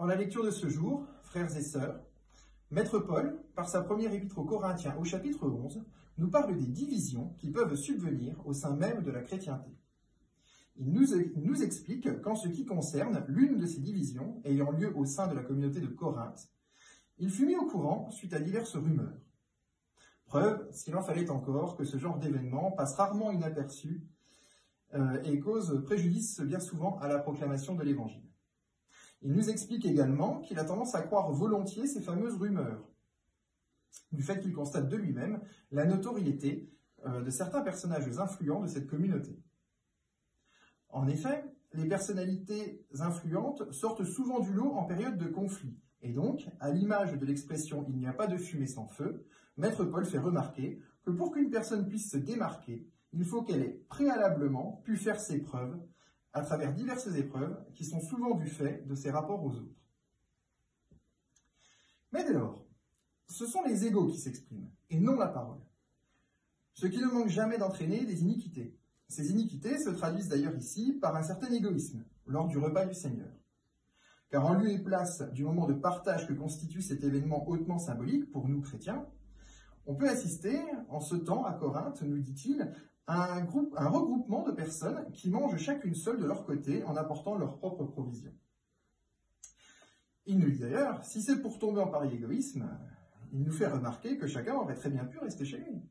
En la lecture de ce jour, frères et sœurs, Maître Paul, par sa première épître aux Corinthiens au chapitre 11, nous parle des divisions qui peuvent subvenir au sein même de la chrétienté. Il nous explique qu'en ce qui concerne l'une de ces divisions ayant lieu au sein de la communauté de Corinthe, il fut mis au courant suite à diverses rumeurs. Preuve, s'il en fallait encore, que ce genre d'événement passe rarement inaperçu et cause préjudice bien souvent à la proclamation de l'Évangile. Il nous explique également qu'il a tendance à croire volontiers ces fameuses rumeurs, du fait qu'il constate de lui-même la notoriété de certains personnages influents de cette communauté. En effet, les personnalités influentes sortent souvent du lot en période de conflit, et donc, à l'image de l'expression « il n'y a pas de fumée sans feu », Maître Paul fait remarquer que pour qu'une personne puisse se démarquer, il faut qu'elle ait préalablement pu faire ses preuves à travers diverses épreuves qui sont souvent du fait de ses rapports aux autres. Mais dès lors, ce sont les égos qui s'expriment, et non la parole, ce qui ne manque jamais d'entraîner des iniquités. Ces iniquités se traduisent d'ailleurs ici par un certain égoïsme, lors du repas du Seigneur. Car en lieu et place du moment de partage que constitue cet événement hautement symbolique pour nous chrétiens, on peut assister, en ce temps à Corinthe, nous dit-il, à un regroupement de personnes qui mangent chacune seule de leur côté en apportant leur propre provision. Il nous dit d'ailleurs, si c'est pour tomber en pareil égoïsme, il nous fait remarquer que chacun aurait très bien pu rester chez lui.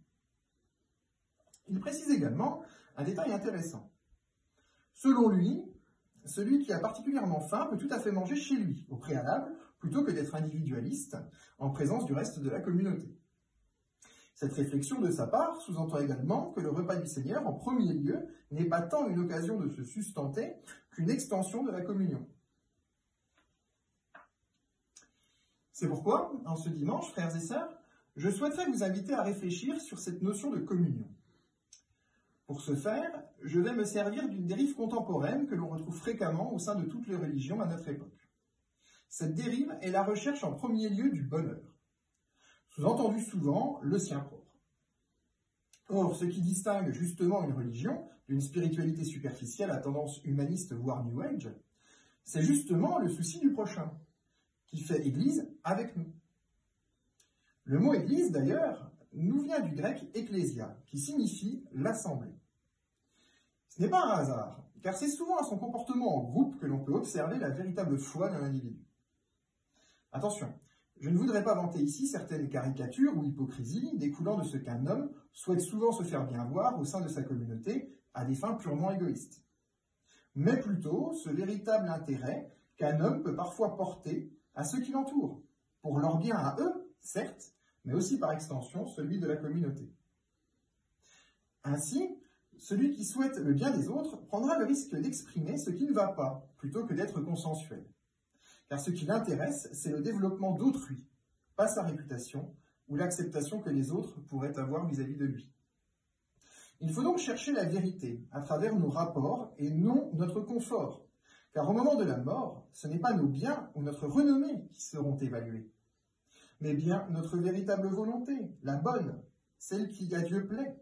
Il précise également un détail intéressant. Selon lui, celui qui a particulièrement faim peut tout à fait manger chez lui, au préalable, plutôt que d'être individualiste, en présence du reste de la communauté. Cette réflexion de sa part sous-entend également que le repas du Seigneur, en premier lieu, n'est pas tant une occasion de se sustenter qu'une extension de la communion. C'est pourquoi, en ce dimanche, frères et sœurs, je souhaiterais vous inviter à réfléchir sur cette notion de communion. Pour ce faire, je vais me servir d'une dérive contemporaine que l'on retrouve fréquemment au sein de toutes les religions à notre époque. Cette dérive est la recherche en premier lieu du bonheur. Sous-entendu souvent, le sien propre. Or, ce qui distingue justement une religion d'une spiritualité superficielle à tendance humaniste voire New Age, c'est justement le souci du prochain, qui fait Église avec nous. Le mot Église, d'ailleurs, nous vient du grec « ecclésia », qui signifie « l'assemblée ». Ce n'est pas un hasard, car c'est souvent à son comportement en groupe que l'on peut observer la véritable foi d'un individu. Attention, je ne voudrais pas vanter ici certaines caricatures ou hypocrisies découlant de ce qu'un homme souhaite souvent se faire bien voir au sein de sa communauté à des fins purement égoïstes, mais plutôt ce véritable intérêt qu'un homme peut parfois porter à ceux qui l'entourent, pour leur bien à eux, certes, mais aussi par extension celui de la communauté. Ainsi, celui qui souhaite le bien des autres prendra le risque d'exprimer ce qui ne va pas, plutôt que d'être consensuel. Car ce qui l'intéresse, c'est le développement d'autrui, pas sa réputation ou l'acceptation que les autres pourraient avoir vis-à-vis de lui. Il faut donc chercher la vérité à travers nos rapports et non notre confort, car au moment de la mort, ce n'est pas nos biens ou notre renommée qui seront évalués, mais bien notre véritable volonté, la bonne, celle qui à Dieu plaît,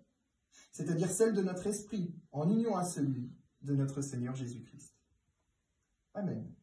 c'est-à-dire celle de notre esprit, en union à celui de notre Seigneur Jésus-Christ. Amen.